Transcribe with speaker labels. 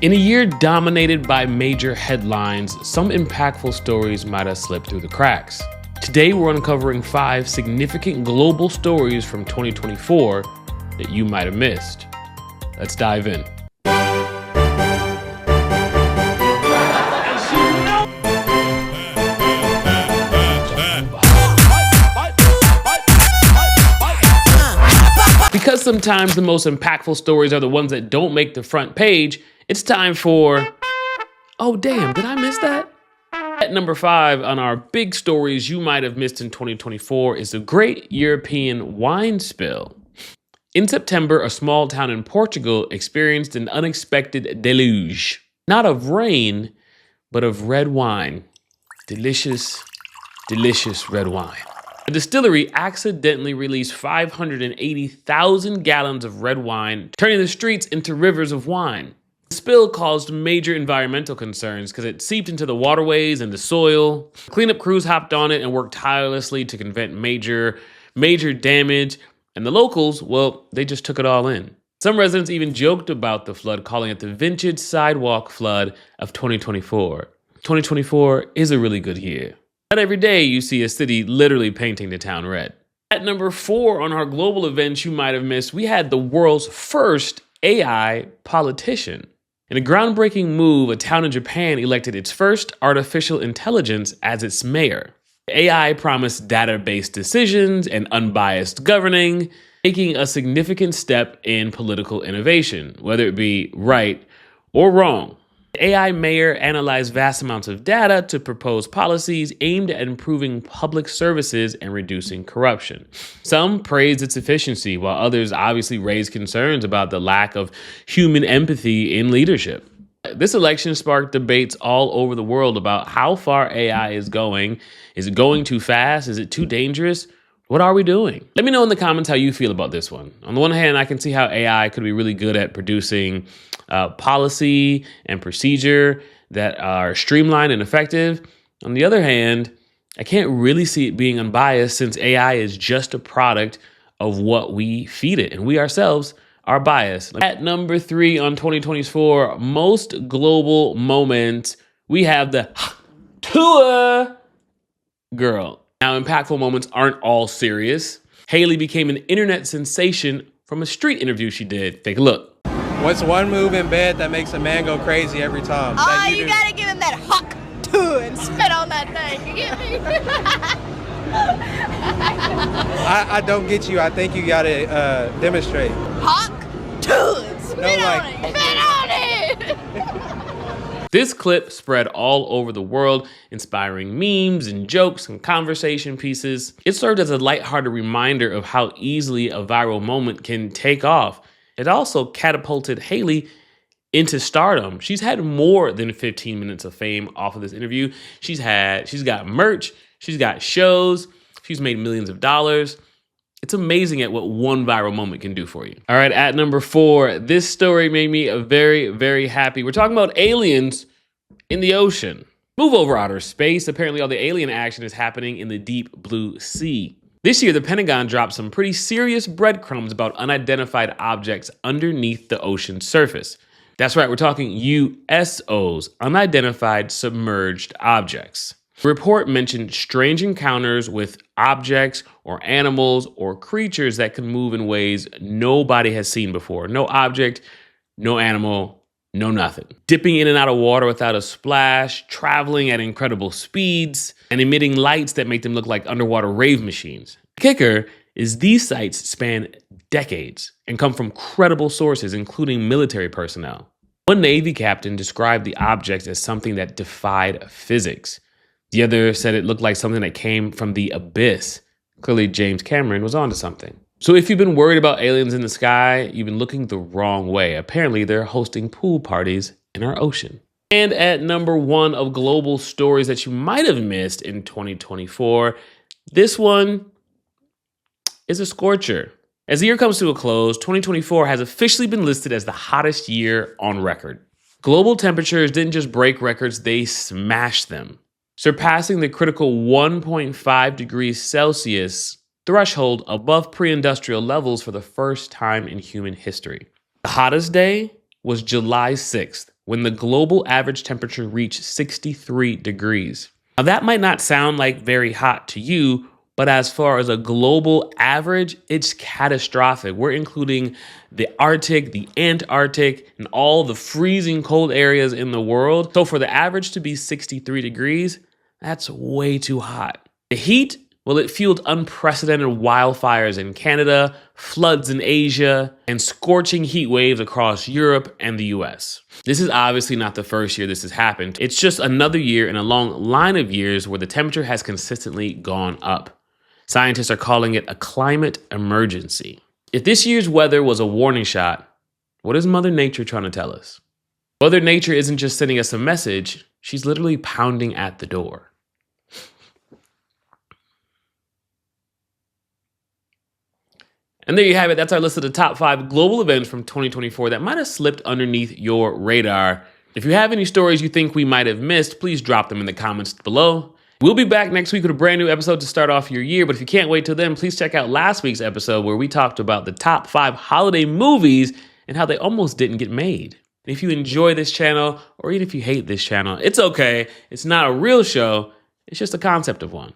Speaker 1: In a year dominated by major headlines, some impactful stories might have slipped through the cracks. Today, we're uncovering 5 significant global stories from 2024 that you might have missed. Let's dive in. Because sometimes the most impactful stories are the ones that don't make the front page, it's time for, oh damn, did I miss that? At number 5 on our big stories you might have missed in 2024 is the Great European Wine Spill. In September, a small town in Portugal experienced an unexpected deluge. Not of rain, but of red wine. Delicious, delicious red wine. A distillery accidentally released 580,000 gallons of red wine, turning the streets into rivers of wine. The spill caused major environmental concerns because it seeped into the waterways and the soil. Cleanup crews hopped on it and worked tirelessly to prevent major damage. And the locals, well, they just took it all in. Some residents even joked about the flood, calling it the vintage sidewalk flood of 2024. 2024 is a really good year. Not every day you see a city literally painting the town red. At number 4 on our global events you might have missed, we had the world's first AI politician. In a groundbreaking move, a town in Japan elected its first artificial intelligence as its mayor. AI promised data-based decisions and unbiased governing, making a significant step in political innovation, whether it be right or wrong. The AI mayor analyzed vast amounts of data to propose policies aimed at improving public services and reducing corruption. Some praised its efficiency, while others obviously raised concerns about the lack of human empathy in leadership. This election sparked debates all over the world about how far AI is going. Is it going too fast? Is it too dangerous? What are we doing? Let me know in the comments how you feel about this one. On the one hand, I can see how AI could be really good at producing policy and procedure that are streamlined and effective. On the other hand, I can't really see it being unbiased since AI is just a product of what we feed it, and we ourselves are biased. At number 3 on 2024 most global moments, we have the tour girl. Now, impactful moments aren't all serious. Haley became an internet sensation from a street interview she did. Take a look.
Speaker 2: What's one move in bed that makes a man go crazy every time?
Speaker 3: You gotta give him that hawk too and spit on that thing. You get me?
Speaker 2: I don't get you. I think you gotta demonstrate.
Speaker 3: Hawk too and spit on it. Spit on it.
Speaker 1: This clip spread all over the world, inspiring memes and jokes and conversation pieces. It served as a lighthearted reminder of how easily a viral moment can take off. It also catapulted Haley into stardom. She's had more than 15 minutes of fame off of this interview. She's got merch, she's got shows, she's made millions of dollars. It's amazing at what one viral moment can do for you. All right, at number 4, this story made me very, very happy. We're talking about aliens in the ocean. Move over outer space. Apparently all the alien action is happening in the deep blue sea. This year, the Pentagon dropped some pretty serious breadcrumbs about unidentified objects underneath the ocean's surface. That's right, we're talking USOs, unidentified submerged objects. The report mentioned strange encounters with objects or animals or creatures that can move in ways nobody has seen before. No object, no animal, no nothing. Dipping in and out of water without a splash, traveling at incredible speeds, and emitting lights that make them look like underwater rave machines. The kicker is these sites span decades and come from credible sources, including military personnel. One Navy captain described the objects as something that defied physics. The other said it looked like something that came from the abyss. Clearly, James Cameron was onto something. So if you've been worried about aliens in the sky, you've been looking the wrong way. Apparently, they're hosting pool parties in our ocean. And at number 1 of global stories that you might have missed in 2024, this one is a scorcher. As the year comes to a close, 2024 has officially been listed as the hottest year on record. Global temperatures didn't just break records, they smashed them, surpassing the critical 1.5 degrees Celsius threshold above pre-industrial levels for the first time in human history. The hottest day was July 6th, when the global average temperature reached 63 degrees. Now, that might not sound like very hot to you, but as far as a global average, it's catastrophic. We're including the Arctic, the Antarctic, and all the freezing cold areas in the world. So for the average to be 63 degrees, that's way too hot. The heat, well, it fueled unprecedented wildfires in Canada, floods in Asia, and scorching heat waves across Europe and the US. This is obviously not the first year this has happened. It's just another year in a long line of years where the temperature has consistently gone up. Scientists are calling it a climate emergency. If this year's weather was a warning shot, what is Mother Nature trying to tell us? Mother Nature isn't just sending us a message, she's literally pounding at the door. And there you have it. That's our list of the top 5 global events from 2024 that might have slipped underneath your radar. If you have any stories you think we might have missed, please drop them in the comments below. We'll be back next week with a brand new episode to start off your year, but if you can't wait till then, please check out last week's episode where we talked about the top 5 holiday movies and how they almost didn't get made. And if you enjoy this channel, or even if you hate this channel, it's okay. It's not a real show. It's just a concept of one.